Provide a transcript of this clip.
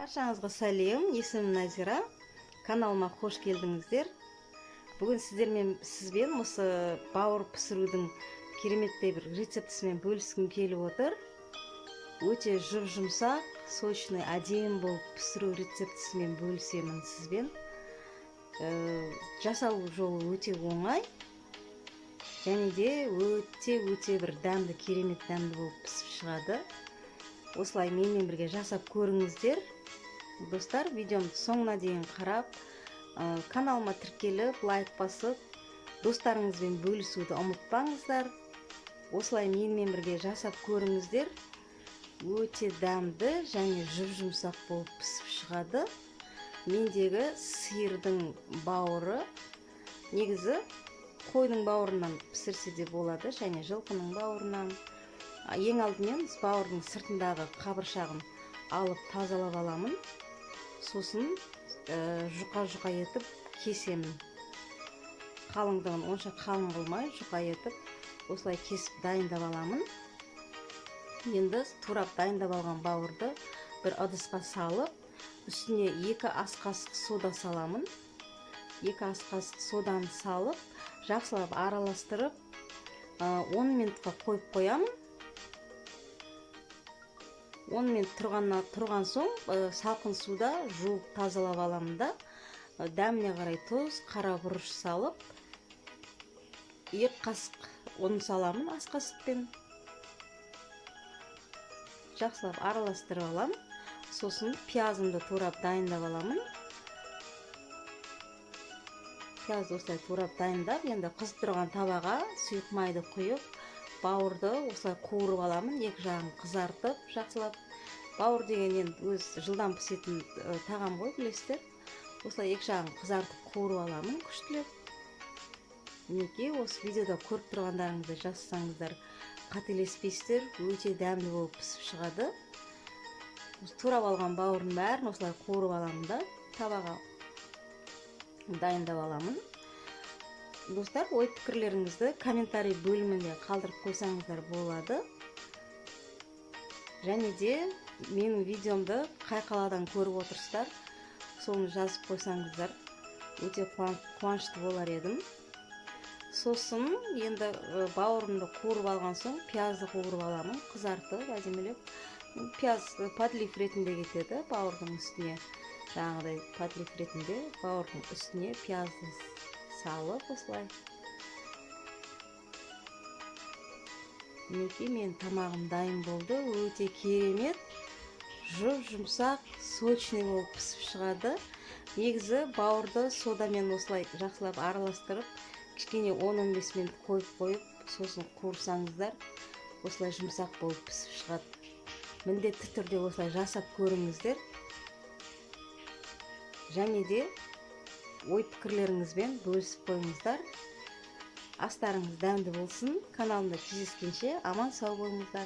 Баршаңызға сәлем, есімім Назира. Каналыма қош келдіңіздер. Бүгін сізбен осы бауыр пісірудің кереметтей бір рецептісімен бөліскім келіп отыр. Өте жұмсақ, сочный, әдемі болып пісіру рецептісімен бөлісемін сізбен. Жасау жолы өте оңай. Және де өте бір дәмді, керемет дәмді болып пісіп шығады. Осылай менімен бірге жасап көріңіздер. Достар, видеомды соңына дейін қарап, каналыма тіркеліп, лайк басып, достарыңызбен бөлісуді ұмытпаңыздар. Осылай менімен бірге жасап көріңіздер. Өте дәмді және жұмсақ болып пісіп шығады. Мендегі сиырдың бауыры, негізі қойдың бауырынан пісірсе де болады, және жылқының бауырынан. Ең алдымен бауырдың сыртындағы қабыршағын алып тазалап аламын. Сосын жұқа етіп кесемін. Қалыңдығын онша қалың қылмай, жұқа етіп осылай кесіп дайындап аламын. Енді турап дайындап алған бауырды бір ыдысқа салып, үстіне 2 ас қасық сода саламын. 2 ас қасық соданы салып, жақсылап араластырып, 10 минутқа қойып қоямын. 10 минут тұрған соң салқын суда жуып тазалап аламын да, дәміне қарай тұз, қара бұрыш салып, 2 қасық ұн саламын ас қасықпен. Жақсылап араластырып аламын. Сосын пиязымды турап дайындап аламын. Пиязды осылай турап дайындап, енді қызып тұрған табаға сұйық майды құйып, бауырды осылай қуырып аламын, екі жағын қызартып, жақсылап. Бауыр деген енді өз жылдам пісетін тағам ғой, білесіздер. Осылай екі жағын қызартып қуырып аламын, күштілеп. Мінекей, осы видеода көріп тұрғандарыңызды жасасаңыздар қателеспейсіздер, өте дәмді болып пісіп шығады. Турап алған бауырдың бәрін осылай қуырып аламын да, табаға дайындап аламын. Достар, ой пікірлеріңізді комментарий бөлімінде қалдырып қойсаңыздар болады. Және де менің видеомды қай қаладан көріп отырсыздар, соны жазып қойсаңыздар, өте қуанышты болар едім. Сосын енді бауырымды қуырып алған соң пиязды қуырып аламын, қызартып, әдемілеп. Пияз подлив ретінде кетеді бауырдың үстіне. Жаңағыдай подлив ретінде бауырдың үстіне пиязды салып осылай. Мінекей, мен тамағым дайын болды. Өте керемет, жұмсақ, сочный болып пісіп шығады. Негізі бауырды содамен осылай жақсылап араластырып, кішкене 10-15 минут қойып, сосын қуырсаңыздар, осылай жұмсақ болып пісіп шығады. Міндетті түрде осылай жасап көріңіздер. Және де ой пікірлеріңізбен бөлісіп қойыңыздар. Астарыңыз дәмді болсын. Каналымда кездескенше аман сау болыңыздар.